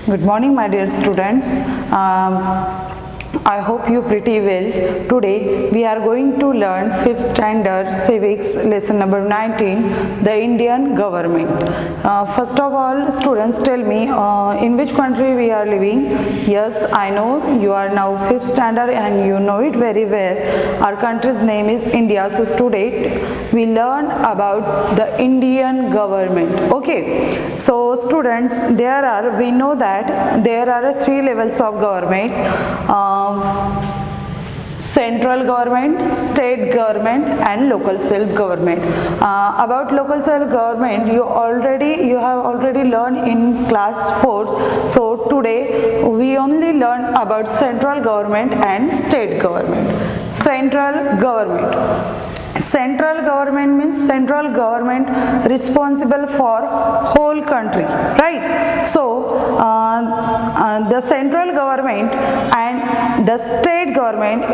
Good morning, my dear students. I hope you pretty well. Today we are going to learn 5th standard civics lesson number 19, the Indian government. First of all, students, tell me in which country we are living. Yes, I know you are now 5th standard and you know it very well. Our country's name is India. So today we learn about the Indian government. Okay. So students, we know that there are 3 levels of government. Central government, state government and local self-government. About local self-government you have already learned in class 4. So today we only learn about central government and state government. Central government means central government responsible for whole country, right? So the central government and the state government,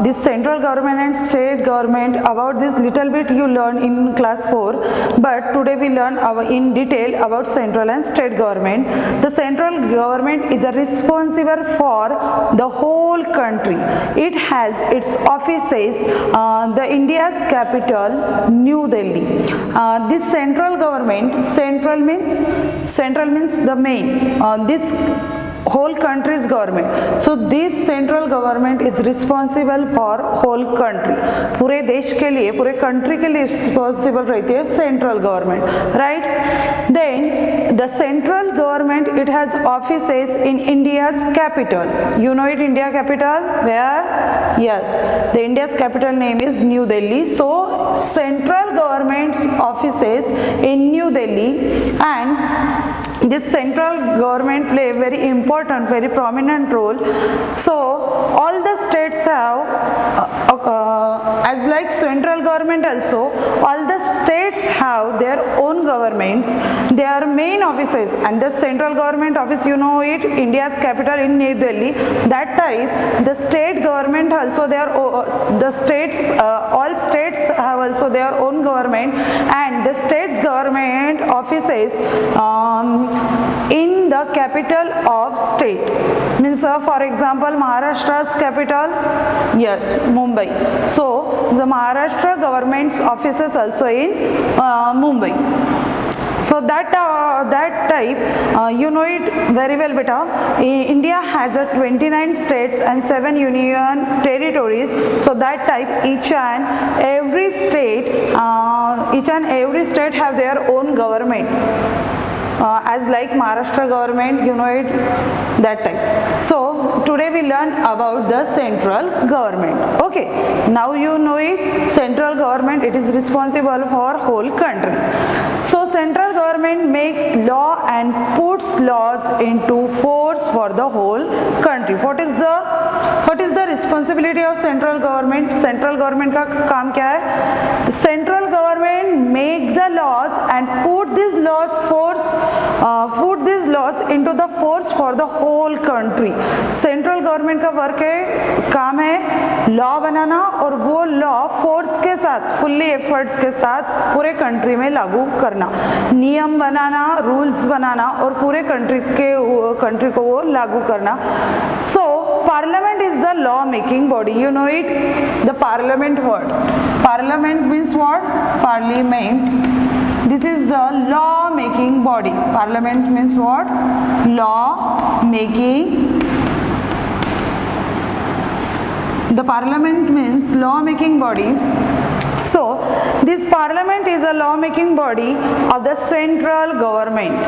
this central government and state government, about this little bit you learn in class 4, but today we learn in detail about central and state government. The central government is responsible for the whole country. It has its offices, the India's capital, New Delhi. This central government, central means the main. This whole country's government. So this central government is responsible for whole country. पूरे देश के लिए, पूरे country के लिए responsible रहती है central government, right? Then the central government, it has offices in India's capital. You know it, India capital where? Yes, the India's capital name is New Delhi. So central government's offices in New Delhi, and this central government play a very important, very prominent role. So all the states have, as like central government also, all the states have their own governments, their main offices, and the central government office, you know it, India's capital in New Delhi. That type, the state government also, all states have also their own government, and the state's government offices in the capital of state. Means for example, Maharashtra's capital, yes, Mumbai. So the Maharashtra government's offices also in Mumbai. So that type, you know it very well, beta. India has 29 states and 7 union territories. So that type, each and every state have their own government. As like Maharashtra government, you know it, that type. So today we learn about the central government. Okay, now you know it, central government, it is responsible for whole country. So central government makes law and puts laws into force for the whole country. What is the responsibility of central government? Central government का काम क्या है? The central government make the laws and put these laws into the force for the whole country. Central government का work है, काम है law बनाना, और वो लॉ फोर्स के साथ, फुल्ली एफर्ट्स के साथ पूरे कंट्री में लागू करना, नियम बनाना, रूल्स बनाना और पूरे कंट्री को वो लागू करना. So Parliament is the law making body. You know it, the Parliament word. Parliament means what? Parliament. This is the law making body. Parliament means what? Law making. The Parliament means law making body. So this Parliament is a law making body of the central government.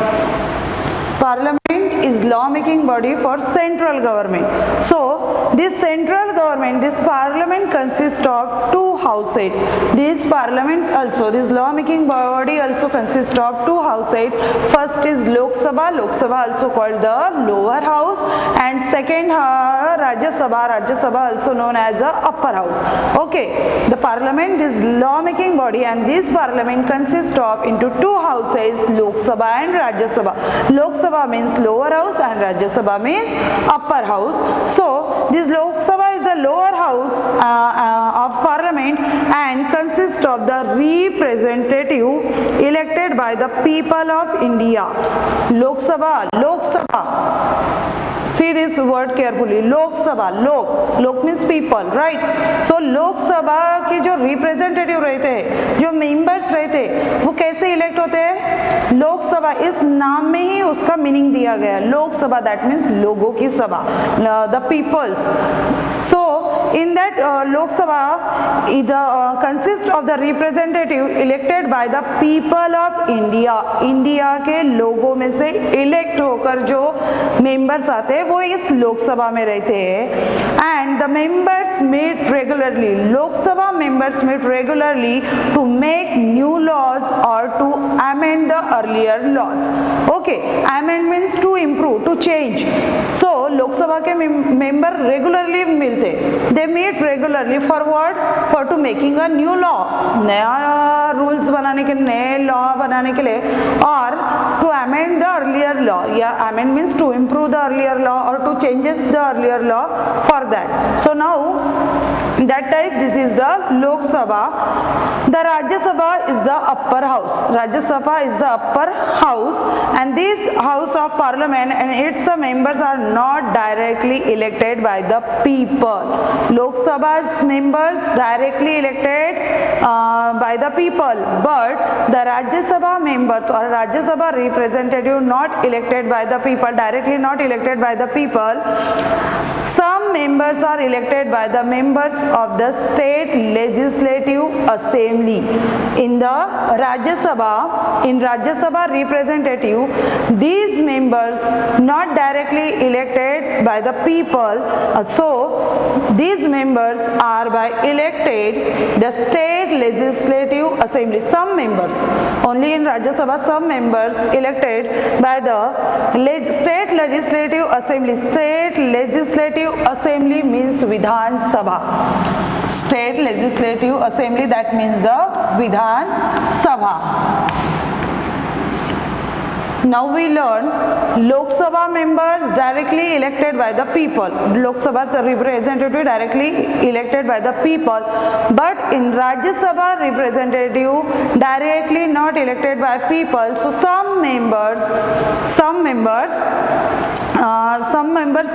Parliament is law making body for central government. So this central government, this parliament consists of 2 houses. This law making body also consists of 2 houses. First is Lok Sabha also called the lower house, and second Rajya Sabha also known as the upper house. Okay, the parliament is law making body, and this parliament consists of into 2 houses, Lok Sabha and Rajya Sabha. Lok Sabha means lower house and Rajya Sabha means upper house. So this Lok Sabha is the lower house of parliament and consists of the representative elected by the people of India. Lok Sabha. See this word carefully. Lok Sabha. Lok means people, right? So Lok Sabha के जो representative रहते हैं, जो members रहते हैं, वो कैसे elect होते हैं? लोक सभा, इस नाम में ही उसका मीनिंग दिया गया है. लोक सभा that means लोगों की सभा, the peoples. So in that Lok Sabha it consists of the representative elected by the people of India. India के लोगों में से elect होकर जो members आते हैं वो इस लोक सभा में रहते हैं. And the members meet regularly. लोक सभा members meet regularly to make new laws or to amend the earlier laws. Okay, amend means to improve, to change. So लोक सभा के member regularly मिलते. They meet regularly for what? For to making a new law. नया rules बनाने के, नए law बनाने के लिए, और to amend the earlier law. Yeah, amend means to improve the earlier law or to changes the earlier law for that. So now that type, this is the Lok Sabha. The Rajya Sabha is the upper house. Rajya Sabha is the upper house, and this house of parliament and its members are not directly elected by the people. Lok Sabha's members directly elected by the people, but the Rajya Sabha members or Rajya Sabha representative not elected by the people, directly not elected by the people. Some members are elected by the members of the state legislative assembly. In the Rajya Sabha representative, these members not directly elected by the people, so these members are by elected the state legislative assembly. Some members, only in Rajya Sabha, some members elected by the state legislative assembly. State legislative assembly means Vidhan Sabha. State legislative assembly, that means the Vidhan Sabha. Now we learn Lok Sabha members directly elected by the people. Lok Sabha the representative directly elected by the people, but in Rajya Sabha representative directly not elected by people. So some members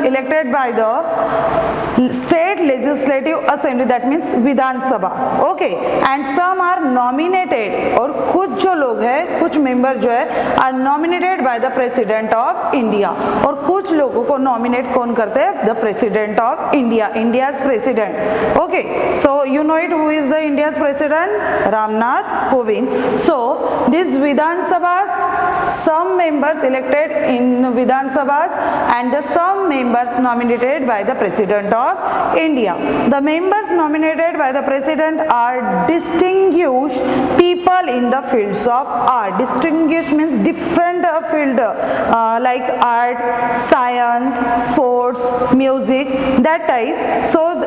elected by the state legislative assembly, that means Vidhan Sabha. Okay, and some are nominated, और कुछ जो लोग हैं, कुछ member जो है are nominated by the President of India. और कुछ लोगों को nominate कौन करते हैं? The President of India, India's President. Okay, so you know it, who is the India's President? Ramnath Kovind. So this Vidhan Sabhas, some members elected in Vidhan Sabhas and the some members nominated by the President of India. The members nominated by the President are distinguished people in the fields of art. Distinguished means different field, like art, science, sports, music, that type. So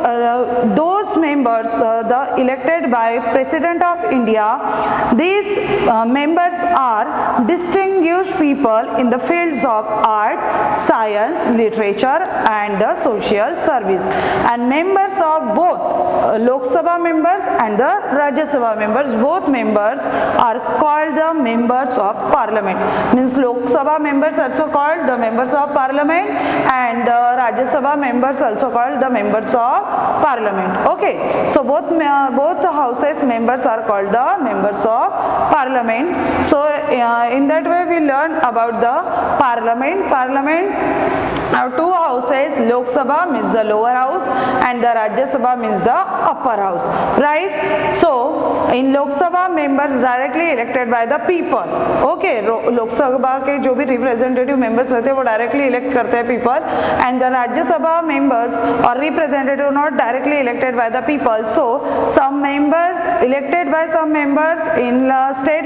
those members, the elected by President of India, these members are distinguished people in the fields of art, science, literature and the social service. And members of both Lok Sabha members and the Rajya Sabha members, both members are called the members of parliament. Means Lok Sabha members also called the members of parliament, and Rajya Sabha members also called the members of parliament. Okay, so both houses members are called the members of parliament. So in that way we learn about the parliament. Now two houses, Lok Sabha means the lower house and the Rajya Sabha means the upper house, right? So in Lok Sabha members directly elected by the people. Okay, Lok Sabha के जो भी representative members रहते हैं वो directly elect करते हैं people, and the Rajya Sabha members or representative not directly elected by the people. So some members elected by some members in state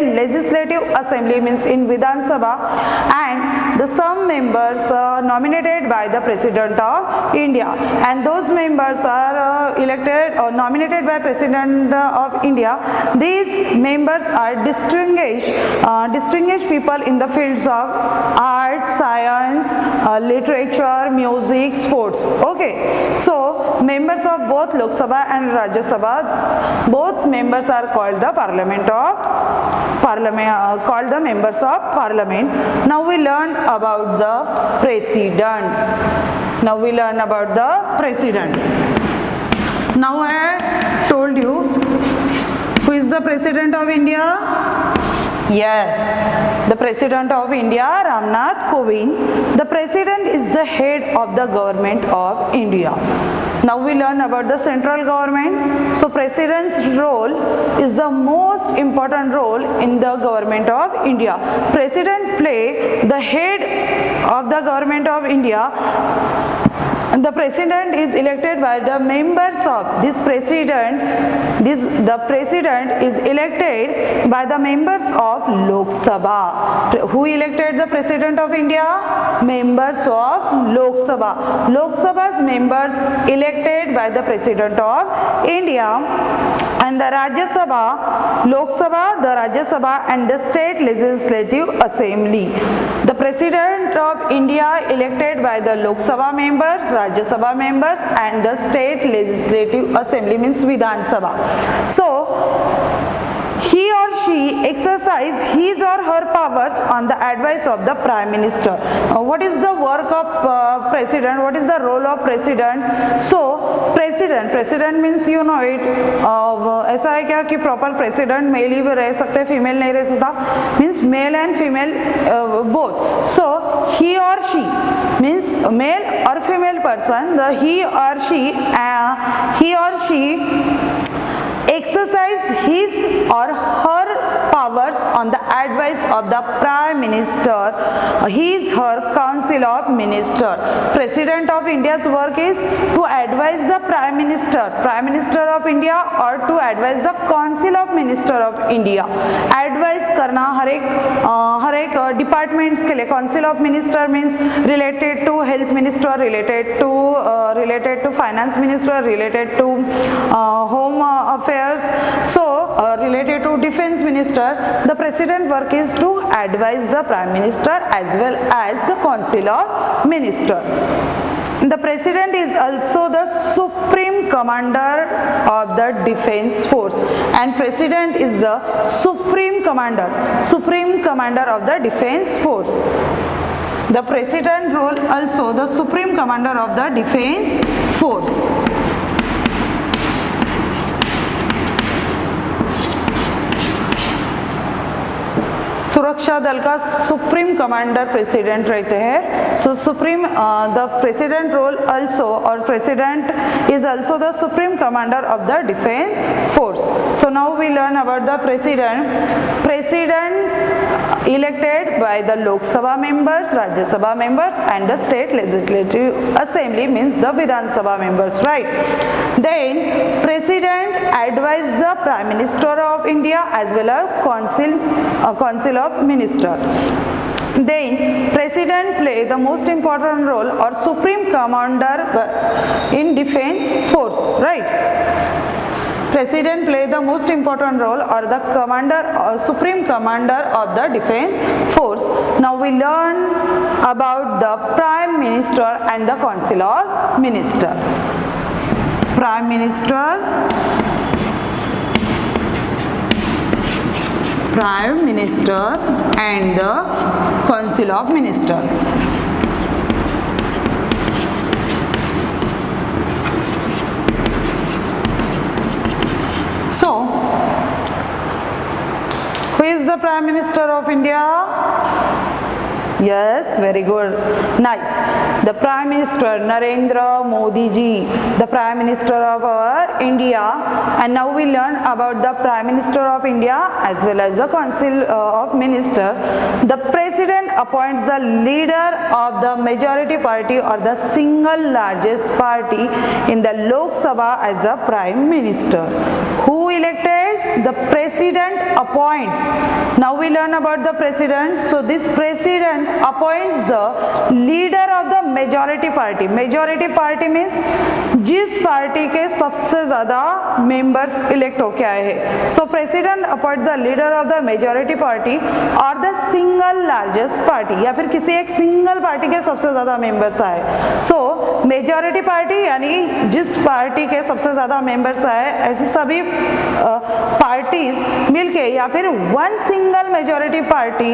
legislative assembly, means in Vidhan Sabha, and the some members nominated by the President of India, and those members are elected or nominated by President of of India. These members are distinguished people in the fields of art, science, literature, music, sports. Okay, so members of both Lok Sabha and Rajya Sabha, both members are called the called the members of parliament. Now we learn about the president. Now I told you who is the president of India. Yes, the president of India, Ramnath Kovind. The president is the head of the government of India. Now we learn about the central government. So president's role is the most important role in the government of India. President play the head of the government of India. The president is elected by the members of the president is elected by the members of Lok Sabha. Who elected the president of India? Members of Lok Sabha. Lok Sabha's members elected by the president of India, and the Rajya Sabha, Lok Sabha, the Rajya Sabha and the state legislative assembly. The president of India elected by the Lok Sabha members, Rajya Sabha members and the state legislative assembly means Vidhan Sabha. So he or she exercise his or her powers on the advice of the prime minister. What is the work of president? What is the role of president? So president means you know it. ऐसा है क्या कि proper president male ही रह सकते female नहीं रह सकता, means male and female both. So he or she means male or female person. The he or she exercise his or her powers on the advice of the prime minister, her council of minister. President of India's work is to advise the prime minister of India or to advise the council of minister of India. Advice करना हर एक departments के लिए. Council of minister means related to health minister, related to finance minister, related to home affairs. So related to defense minister. The president work is to advise the prime minister as well as the council of minister. The president is also the supreme commander of the defense force, and president is the supreme commander of the defense force. The president role also the supreme commander of the defense force. सुरक्षा दल का supreme commander president रहते हैं. So supreme the president role also or president is also the supreme commander of the defense force. So now we learn about the president elected by the Lok Sabha members, Rajya Sabha members and the state legislative assembly means the Vidhan Sabha members, right? Then president advise the prime minister of India as well as council of minister. Then president play the most important role or supreme commander in defense force, right? President play the most important role or the commander or supreme commander of the defense force. Now we learn about the prime minister and the council of minister. Prime minister and the council of minister. So, who is the Prime Minister of India? Yes, very good. Nice. The Prime Minister Narendra Modi ji, the Prime Minister of our India. And now we learn about the Prime Minister of India as well as the Council of Minister. The President appoints the leader of the majority party or the single largest party in the Lok Sabha as the Prime Minister. Who elected? The President appoints appoints. Now we learn about the president. So this president appoints the leader of the majority party. Majority party means जिस party के सबसे ज़्यादा members elect होके आए हैं. So president appoints the leader of the majority party or the single largest party, या फिर किसी एक single party के सबसे ज़्यादा members आए. So majority party यानी जिस पार्टी के सबसे ज़्यादा members आए, ऐसी सभी parties मिलके या फिर one single majority party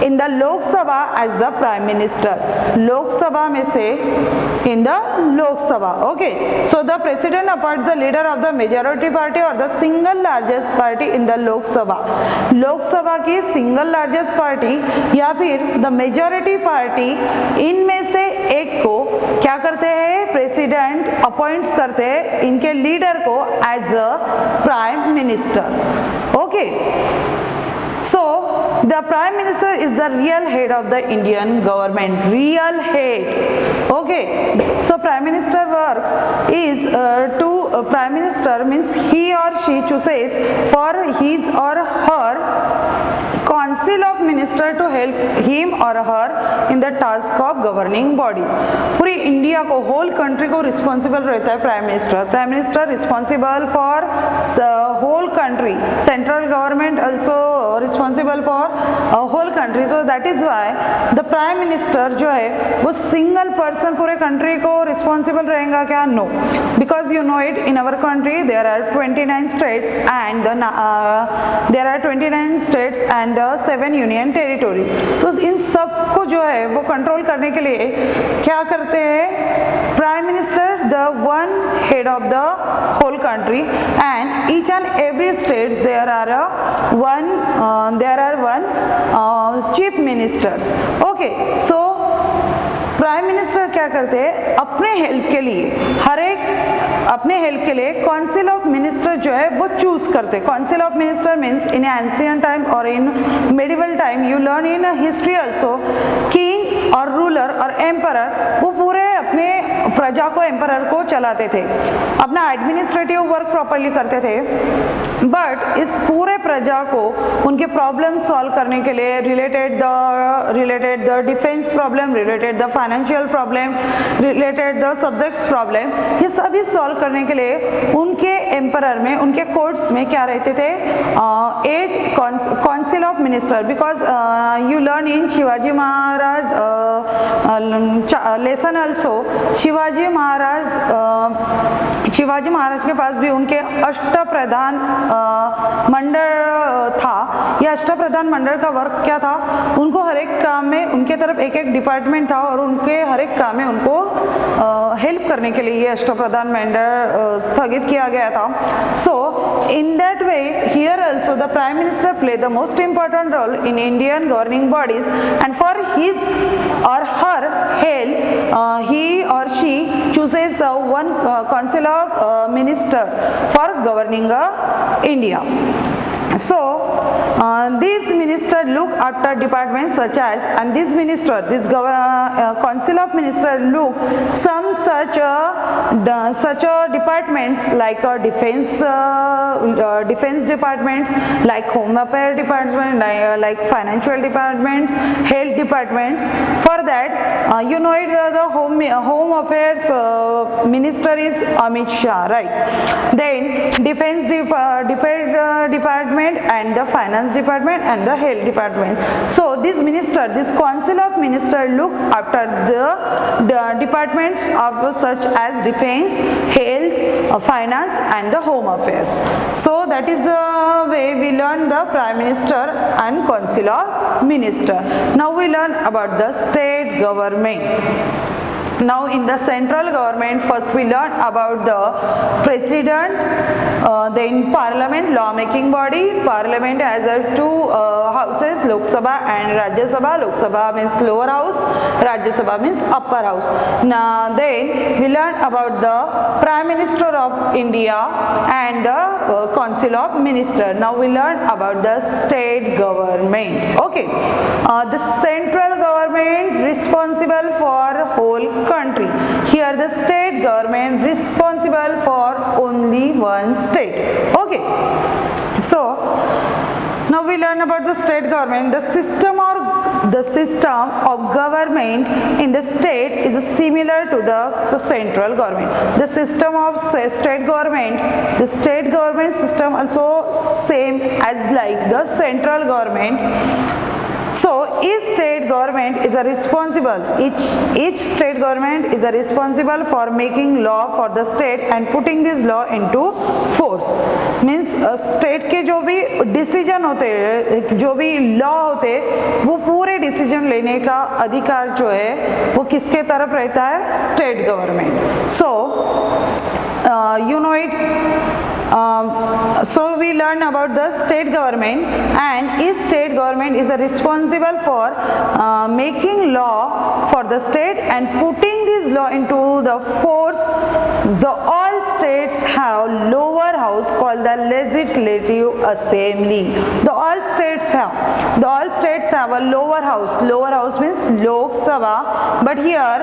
in the Lok Sabha as the prime minister. Lok Sabha में से in the Lok Sabha. Okay. So the president appoints the leader of the majority party or the single largest party in the Lok Sabha. Lok Sabha की single largest party या फिर the majority party इनमें से एक को क्या करते हैं? प्रेसिडेंट अपॉइंट करते हैं इनके लीडर को as a prime minister. Okay. So the prime minister is the real head of the Indian government. Real head. Okay. So prime minister work is prime minister means he or she chooses for his or her council of minister to help him or her in the task of governing bodies. पूरी India को whole country को responsible रहता है prime minister. Prime minister responsible for whole country. Central government also responsible for whole country. तो that is why the prime minister जो है वो single person पूरे कंट्री को रिस्पॉन्सिबल रहेगा क्या? No. Because you know it, in our country there are 29 states and there are 29 states and 7 union territory. तो इन सब को जो है वो कंट्रोल करने के लिए क्या करते हैं? Prime minister the one head of the whole country and each and every state there are one chief ministers. Okay. So prime minister क्या करते हैं? अपने हेल्प के लिए अपने हेल्प के लिए काउंसिल ऑफ मिनिस्टर जो है वो चूज करते हैं. Council of minister means in ancient time और in medieval time you learn in history also king और रूलर और एम्परर वो पूरे अपने प्रजा को एम्परर को चलाते थे, अपना एडमिनिस्ट्रेटिव वर्क प्रॉपरली करते थे. बट इस पूरे प्रजा को उनके प्रॉब्लम सॉल्व करने के लिए related the defence problem, related the financial problem, related the subjects problem, ये सभी सॉल्व करने के लिए उनके एम्परर में, उनके कोर्ट्स में क्या रहते थे? 8 council of minister. Because you learn in Shivaji Maharaj lesson also. Shivaji Maharaj के पास भी उनके अष्टप्रधान मंडल था. यह अष्टप्रधान मंडल का वर्क क्या था? उनको हर एक काम में उनके तरफ एक एक डिपार्टमेंट था और उनके हर एक काम में उनको हेल्प करने के लिए ये अष्टप्रधान मंडल स्थगित किया गया था. So in that way here also the prime minister play the most important role in Indian governing bodies and for his or her help he or she chooses one council of minister for governing India. So these ministers look after departments such as, and this council of ministers look some such departments like defense departments, like home affairs department, like financial departments, health departments. For that you know it, the home affairs minister is Amit Shah, right? Then defense department and the finance department and the health department. So this council of minister look after the departments of such as defense, health, finance and the home affairs. So that is the way we learn the prime minister and council of minister. Now we learn about the state government. Now in the central government, first we learn about the president, then parliament, law making body. Parliament has 2 houses, Lok Sabha and Rajya Sabha. Lok Sabha means lower house, Rajya Sabha means upper house. Now then we learn about the prime minister of India and the council of minister. Now we learn about the state government. Okay, the central government responsible for whole country. Here the state government responsible for only one state. Okay, so we learn about the state government. The system of government in the state is similar to the central government. The system of state government, the state government system also same as like the central government. So each state government is responsible responsible for making law for the state and putting this law into force. Means state के जो भी decision होते हैं, जो भी law होते हैं, वो पूरे डिसीजन लेने का अधिकार जो है वो किसके तरफ रहता है? State government. So you know it. So we learn about the state government, and each state government is responsible for making law for the state and putting this law into the force. All states have lower house called the legislative assembly. All states have a lower house. Lower house means Lok Sabha, but here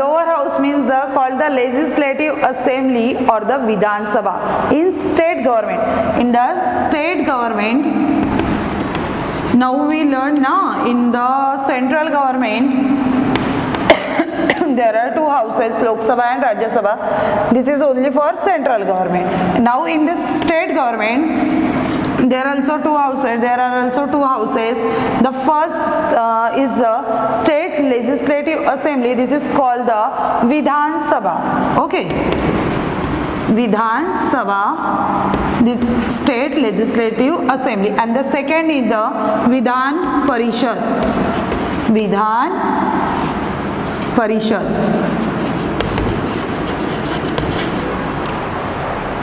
lower house means called the legislative assembly or the Vidhan Sabha. In the state government, now we learn in the central government there are two houses, Lok Sabha and Rajya Sabha. This is only for central government. Now in this state government there are also two houses. The first is the state legislative assembly. This is called the Vidhan Sabha. Okay, Vidhan Sabha, this state legislative assembly, and the second is the Vidhan Parishad.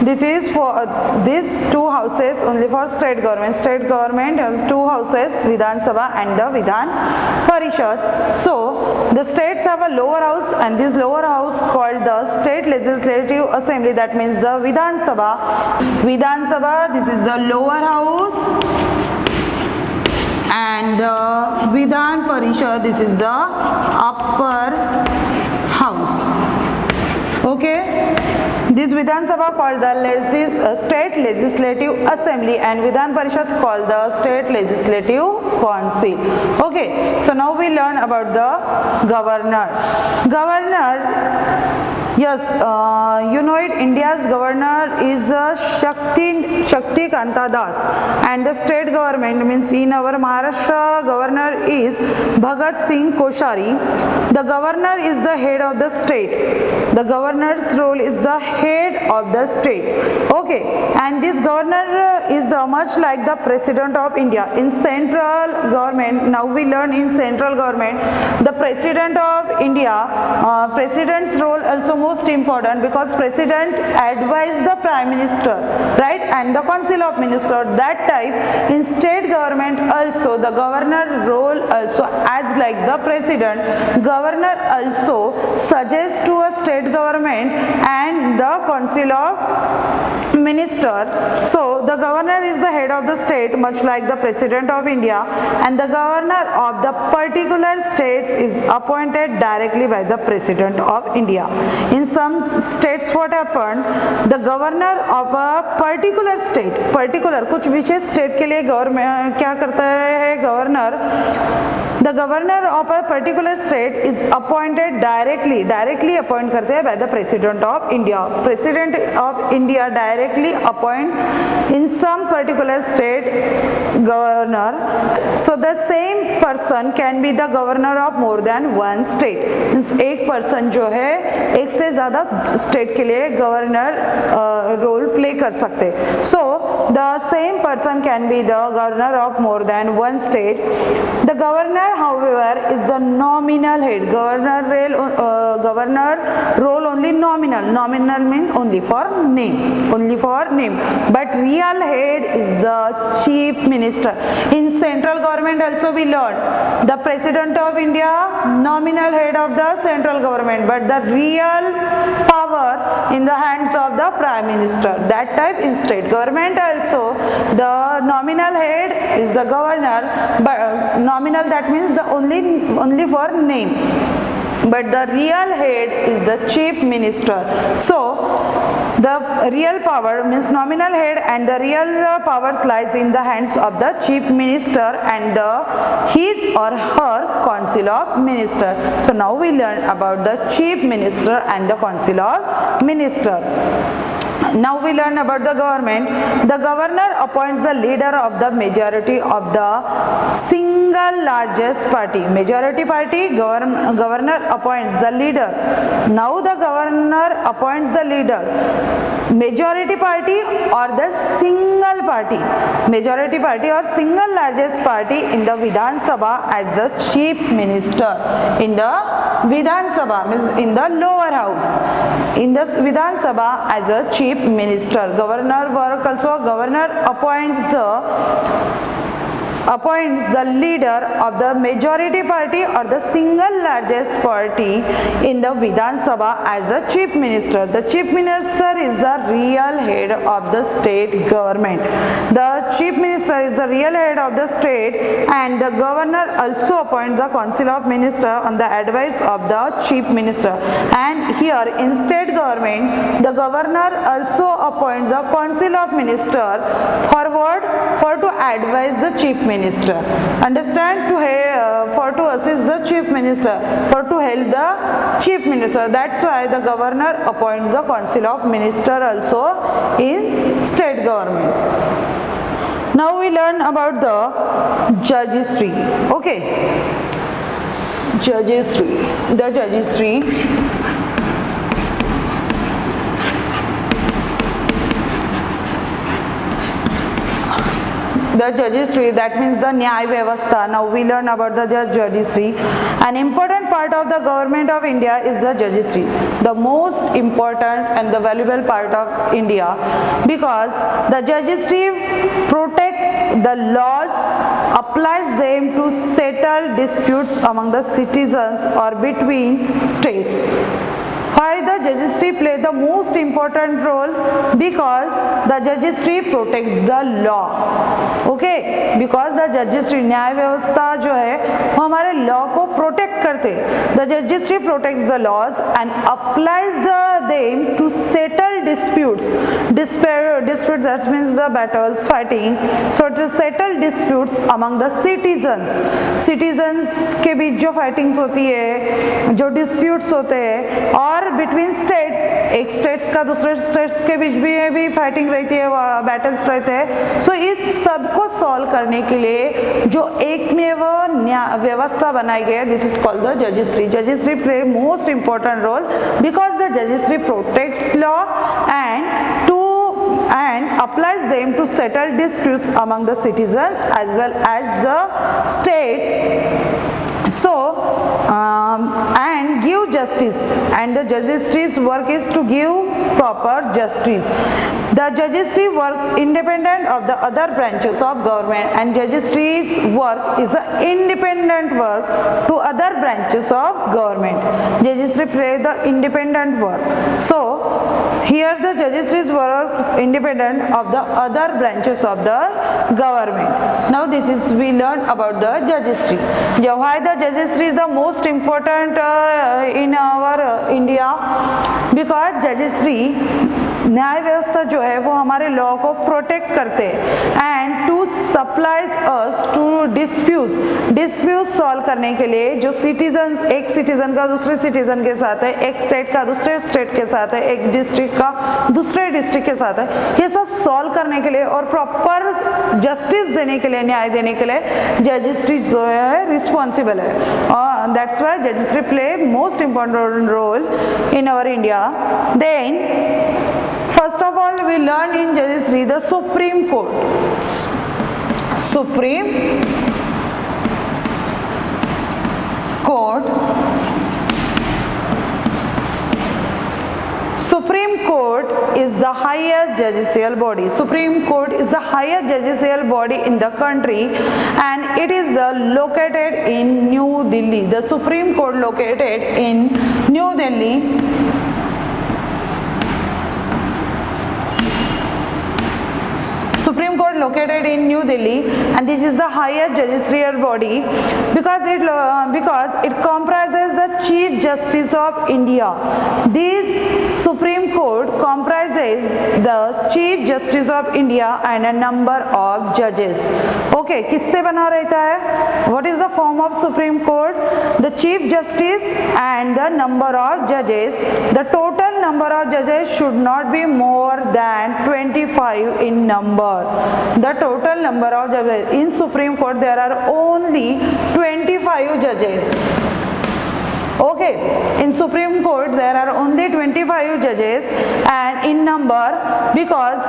This is for these two houses only for state government. State government has two houses, Vidhan Sabha and the Vidhan Parishad. So the states have a lower house, and this lower house called the state legislative assembly. That means the Vidhan Sabha. This is the lower house, and the Vidhan Parishad, this is the upper house. Okay, this Vidhan Sabha called the state legislative assembly, and Vidhan Parishad called the state legislative council. Okay, so now we learn about the governor. Yes, you know it. India's governor is Shakti Kanta Das, and the state government means in our Maharashtra governor is Bhagat Singh Koshari. The governor is the head of the state. The governor's role is the head of the state. Okay, and this governor is much like the president of India. In central government, now we learn in central government, the president of India, president's role also most important, because president advise the prime minister, right, and the council of minister. That type in state government also the governor role also as like the president. Governor also suggests to a state government and the council of minister. So the governor is the head of the state, much like the president of India, and the governor of the particular states is appointed directly by the president of India. In some states what happened, the governor of a particular state, particular कुछ विशेष state के लिए government क्या करता है, governor, the governor of a particular state is appointed directly appoint करते हैं by the president of India. President of India directly appoint in some particular state governor. So the same person can be the governor of more than one state. Means एक person जो है एक से ज़्यादा state के लिए governor role play कर सकते. So the same person can be the governor of more than one state. The governor, however, is the nominal head. Governor role only nominal. Nominal means only for name. But real head is the chief minister. In central government also we learn the president of India, nominal head of the central government, but the real power in the hands of the prime minister. That type in state government also the nominal head is the governor, but nominal, that means the only for name. but the real head is the chief minister. So the real power means nominal head, and the real powers lies in the hands of the chief minister and the his or her council of minister. So now we learn about the chief minister and the council of minister. Now we learn about the government. The governor appoints the leader of the majority of the single largest party. Majority party, governor appoints the leader. Now the governor appoints the leader. Majority party or the single party. Majority party or single largest party in the Vidhan Sabha as the chief minister. In the Vidhan Sabha means in the lower house. In the Vidhan Sabha as a chief minister. Governor work also. Governor appoints the leader of the majority party or the single largest party in the Vidhan Sabha as the chief minister. The chief minister is the real head of the state government. The chief minister is the real head of the state, and the governor also appoints the council of minister on the advice of the chief minister. And here in state government, the governor also appoints the council of minister for to advise the chief minister. Understand? For to assist the chief minister, for to help the chief minister. That's why the governor appoints the council of minister also in state government. Now we learn about the judiciary. Okay, judiciary. The judiciary. The judiciary, that means the Nyay Vyavastha. Now we learn about the judiciary. An important part of the government of India is the judiciary. The most important and the valuable part of India, because the judiciary protect the laws, applies them to settle disputes among the citizens or between states. Why the judiciary play the most important role? Because the judiciary protects the law. Okay, because the judiciary न्याय व्यवस्था जो है वो हमारे law को protect करते. The judiciary protects the laws and applies them to settle disputes. Dispute, that means the battles, fighting. So to settle disputes among the citizens. Citizens के बीच जो fightings होती है, जो disputes होते हैं, और बिटवीन स्टेट्स, एक स्टेट्स का दूसरे स्टेट्स के बीच भी फाइटिंग रहती है, बैटल्स रहते हैं. सो इस सबको सॉल्व करने के लिए जो एक में वो व्यवस्था बनाई गई है, this is called the judiciary. Judiciary play most important role because the judiciary protects law and applies them to settle disputes among the citizens as well as the states. So and give justice, and the judiciary's work is to give proper justice. The judiciary works independent of the other branches of government, and judiciary's work is an independent work to other branches of government. Judiciary play the independent work. So here the judiciary's work is independent of the other branches of the government. Now this is we learn about the judiciary. Why the judiciary is the most important in our India? Because judiciary न्याय व्यवस्था जो है वो हमारे law को protect करते हैं and to supplies us to dispute solve करने के लिए. जो सिटीजन्स, एक सिटीजन का दूसरे सिटीजन के साथ है, एक स्टेट का दूसरे स्टेट के साथ है, एक डिस्ट्रिक्ट का दूसरे डिस्ट्रिक्ट के साथ है, ये सब सॉल्व करने के लिए और प्रॉपर जस्टिस देने के लिए, न्याय देने के लिए जजिस्ट्री जो है रिस्पॉन्सिबल है. That's why judiciary play most important role in our India. Then first of all we learn in judiciary the Supreme Court. Supreme Court. Supreme Court is the highest judicial body. Supreme Court is the highest judicial body in the country, and it is located in New Delhi. The Supreme Court located in New Delhi. Supreme Court located in New Delhi, and this is the highest judicial body because it comprises the Chief Justice of India. This Supreme Court comprises the Chief Justice of India and a number of judges. Okay, किससे बना रहता है? What is the form of Supreme Court? The Chief Justice and the number of judges. The total number of judges should not be more than 25 in number. The total number of judges in Supreme Court, there are only 25 judges. Okay, in Supreme Court there are only 25 judges and in number, because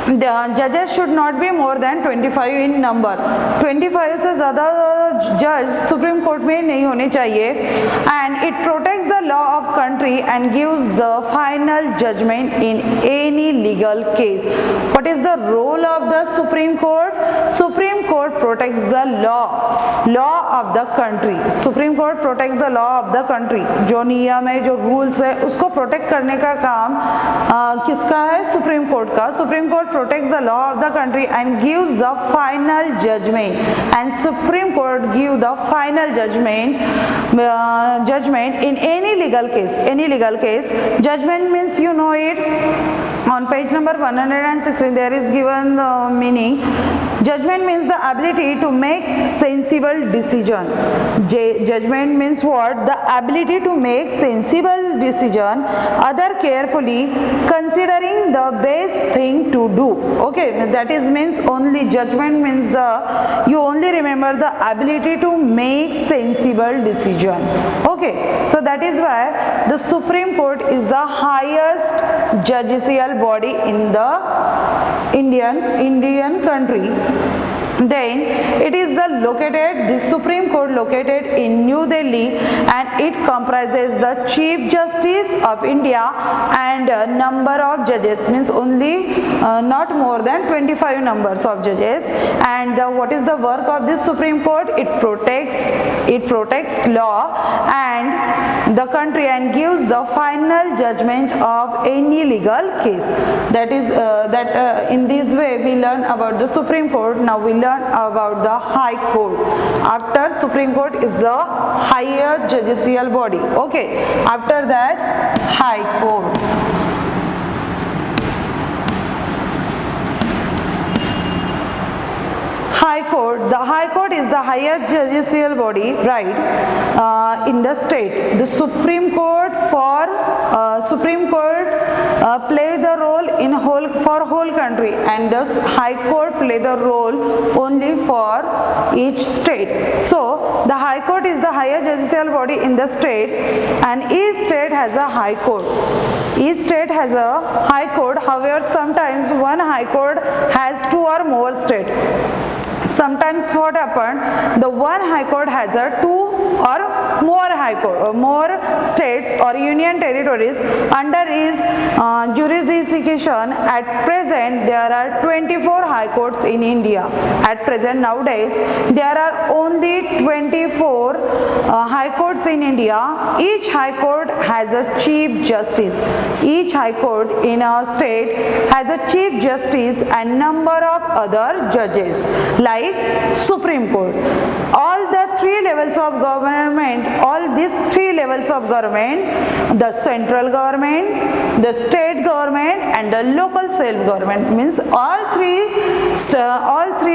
the judges should not be more than 25 in number. 25 से ज़्यादा जज supreme court में नहीं होने चाहिए. And it protects the law of country and gives the final judgment in any legal case. What is the role of the Supreme Court? Supreme Court protects the law of the country. Supreme Court protects the law of the country. जो नियम है, जो rules है, उसको protect करने का काम किसका है? सुप्रीम कोर्ट का. Supreme court protects the law of the country and gives the final judgment, and Supreme Court give the final judgment in any legal case. Judgment means, you know it, on page number 116 there is given the meaning. Judgment means the ability to make sensible decision. Judgment means what? The ability to make sensible decision, other carefully considering the best thing to do. Okay, that is means only judgment means you only remember the ability to make sensible decision. Okay, so that is why the Supreme Court is the highest judicial body in the Indian country. Then it is the Supreme Court located in New Delhi, and it comprises the Chief Justice of India and a number of judges, means only not more than 25 numbers of judges. And what is the work of this Supreme Court? It protects law and the country and gives the final judgment of any legal case. That is in this way we learn about the Supreme Court. Now we learn about the High Court. After Supreme Court is the higher judicial body. Okay, after that High Court. High Court. The High Court is the highest judicial body, right, in the state. The Supreme Court play the role in whole country, and the High Court play the role only for each state. So the High Court is the highest judicial body in the state, and each state has a High Court. Each state has a High Court. However, sometimes one High Court has two or more states. Sometimes what happened, the one High Court has a two or more states or union territories under his jurisdiction. At present there are 24 High Courts in India. At present, nowadays there are only 24 High Courts in India. Each High Court has a Chief Justice. Each High Court in a state has a Chief Justice and number of other judges, like Supreme Court. All the three levels of government, the central government, the state government and the local self-government, means all three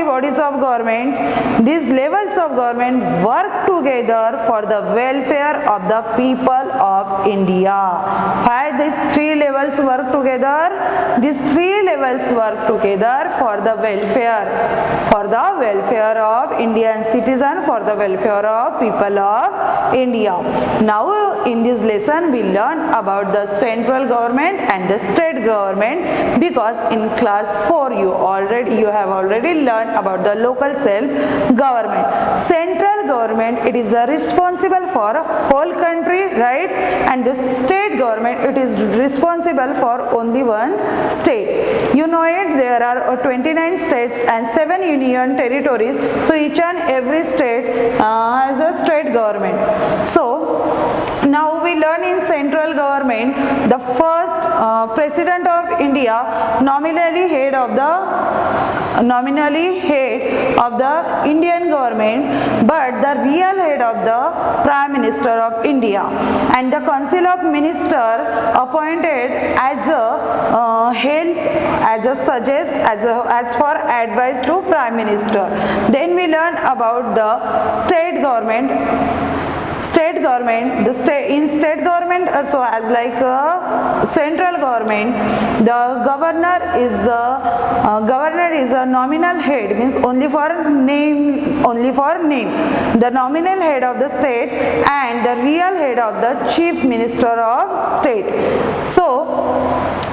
bodies of government, these levels of government work together for the welfare of the people of India. Why these three levels work together? These three levels work together for the welfare of Indian citizen, for the welfare of people of India. Now in this lesson we learn about the central government and the state government, because in class 4 you have already learned about the local self-government. Central government, it is responsible for whole country, right, and the state government, it is responsible for only one state. You know it, there are 29 states and 7 union territories, so each and every state has a state government. So now we we learn in central government, the first president of India, nominally head of the Indian government, but the real head of the Prime Minister of India, and the Council of Minister appointed as for advice to Prime Minister. Then we learn about the state government. In state government also, as like central government, the governor is a nominal head, means only for name, the nominal head of the state and the real head of the chief minister of state. So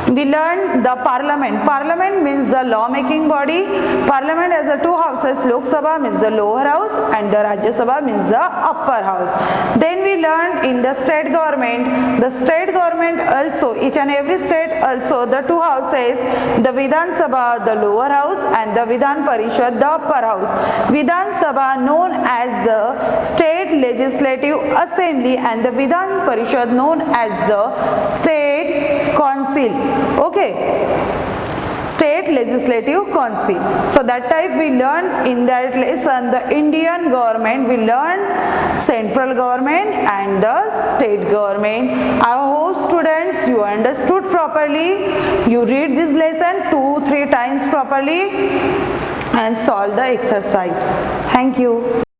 we learned the parliament. Parliament means the lawmaking body. Parliament has the two houses. Lok Sabha means the lower house and the Rajya Sabha means the upper house. Then we learned in the state government also, each and every state also, the two houses, the Vidhan Sabha, the lower house, and the Vidhan Parishad, the upper house. Vidhan Sabha known as the state legislative assembly and the Vidhan Parishad known as the state council. Okay, state legislative council. So that type we learned in that lesson. The Indian government, we learned central government and the state government. I hope students you understood properly. You read this lesson 2-3 times properly and solve the exercise. Thank you.